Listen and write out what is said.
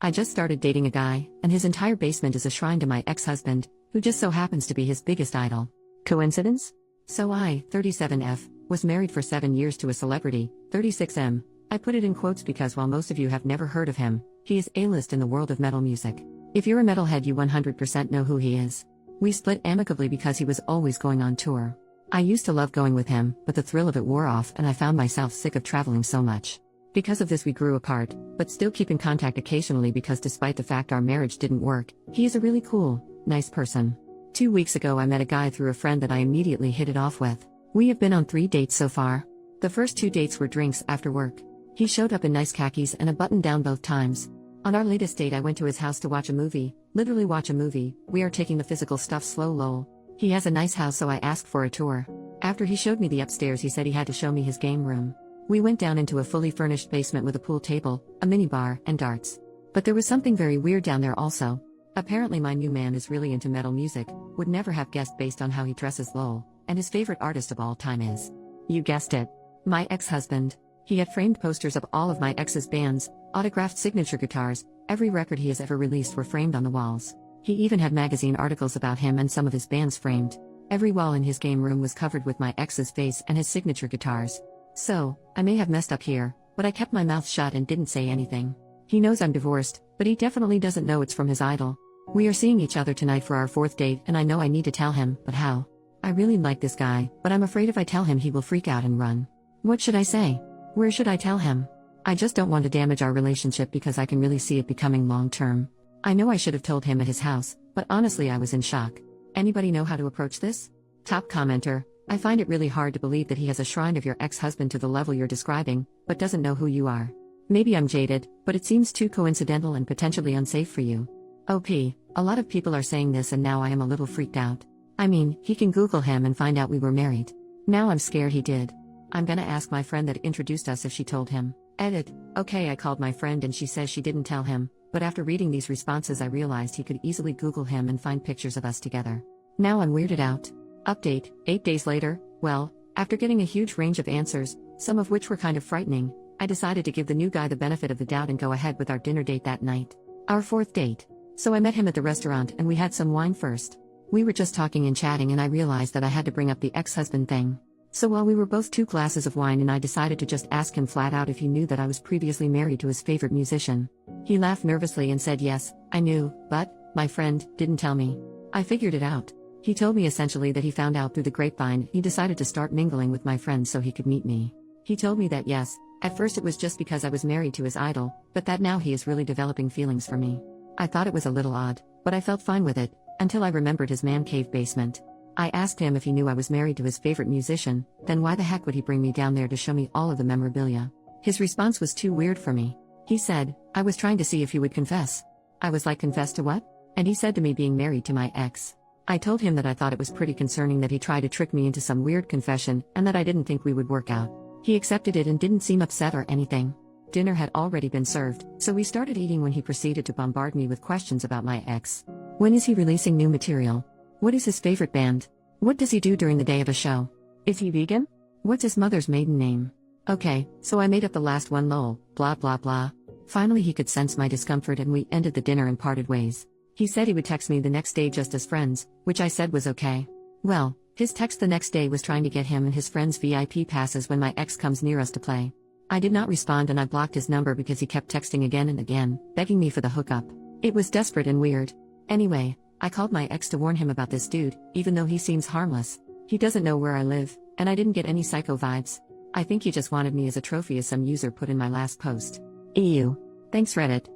I just started dating a guy, and his entire basement is a shrine to my ex-husband, who just so happens to be his biggest idol. Coincidence? So I, 37F, was married for 7 years to a celebrity, 36M. I put it in quotes because while most of you have never heard of him, he is A-list in the world of metal music. If you're a metalhead, you 100% know who he is. We split amicably because he was always going on tour. I used to love going with him, but the thrill of it wore off and I found myself sick of traveling so much. Because of this we grew apart, but still keep in contact occasionally because despite the fact our marriage didn't work, he is a really cool, nice person. 2 weeks ago I met a guy through a friend that I immediately hit it off with. We have been on 3 dates so far. The first 2 dates were drinks after work. He showed up in nice khakis and a button down both times. On our latest date I went to his house to watch a movie, literally watch a movie. We are taking the physical stuff slow lol. He has a nice house so I asked for a tour. After he showed me the upstairs he said he had to show me his game room. We went down into a fully furnished basement with a pool table, a minibar, and darts. But there was something very weird down there also. Apparently my new man is really into metal music, would never have guessed based on how he dresses lol, and his favorite artist of all time is, you guessed it, my ex-husband. He had framed posters of all of my ex's bands, autographed signature guitars, every record he has ever released were framed on the walls. He even had magazine articles about him and some of his bands framed. Every wall in his game room was covered with my ex's face and his signature guitars. So, I may have messed up here, but I kept my mouth shut and didn't say anything. He knows I'm divorced, but he definitely doesn't know it's from his idol. We are seeing each other tonight for our 4th date and I know I need to tell him, but how? I really like this guy, but I'm afraid if I tell him he will freak out and run. What should I say? Where should I tell him? I just don't want to damage our relationship because I can really see it becoming long-term. I know I should have told him at his house, but honestly I was in shock. Anybody know how to approach this? Top commenter, I find it really hard to believe that he has a shrine of your ex-husband to the level you're describing, but doesn't know who you are. Maybe I'm jaded, but it seems too coincidental and potentially unsafe for you. OP, a lot of people are saying this and now I am a little freaked out. I mean, he can Google him and find out we were married. Now I'm scared he did. I'm gonna ask my friend that introduced us if she told him. Edit. Okay, I called my friend and she says she didn't tell him, but after reading these responses I realized he could easily Google him and find pictures of us together. Now I'm weirded out. Update, 8 days later. Well, after getting a huge range of answers, some of which were kind of frightening, I decided to give the new guy the benefit of the doubt and go ahead with our dinner date that night. Our 4th date. So I met him at the restaurant and we had some wine first. We were just talking and chatting and I realized that I had to bring up the ex-husband thing. So while we were both 2 glasses of wine and I decided to just ask him flat out if he knew that I was previously married to his favorite musician. He laughed nervously and said yes, I knew, but, my friend, didn't tell me. I figured it out. He told me essentially that he found out through the grapevine he decided to start mingling with my friends so he could meet me. He told me that yes, at first it was just because I was married to his idol, but that now he is really developing feelings for me. I thought it was a little odd, but I felt fine with it, until I remembered his man cave basement. I asked him if he knew I was married to his favorite musician, then why the heck would he bring me down there to show me all of the memorabilia? His response was too weird for me. He said, I was trying to see if you would confess. I was like, confess to what? And he said to me being married to my ex. I told him that I thought it was pretty concerning that he tried to trick me into some weird confession and that I didn't think we would work out. He accepted it and didn't seem upset or anything. Dinner had already been served, so we started eating when he proceeded to bombard me with questions about my ex. When is he releasing new material? What is his favorite band? What does he do during the day of a show? Is he vegan? What's his mother's maiden name? Okay, so I made up the last one lol, blah blah blah. Finally he could sense my discomfort and we ended the dinner and parted ways. He said he would text me the next day just as friends, which I said was okay. Well, his text the next day was trying to get him and his friends VIP passes when my ex comes near us to play. I did not respond and I blocked his number because he kept texting again and again, begging me for the hookup. It was desperate and weird. Anyway, I called my ex to warn him about this dude, even though he seems harmless. He doesn't know where I live, and I didn't get any psycho vibes. I think he just wanted me as a trophy as some user put in my last post. EU. Thanks Reddit.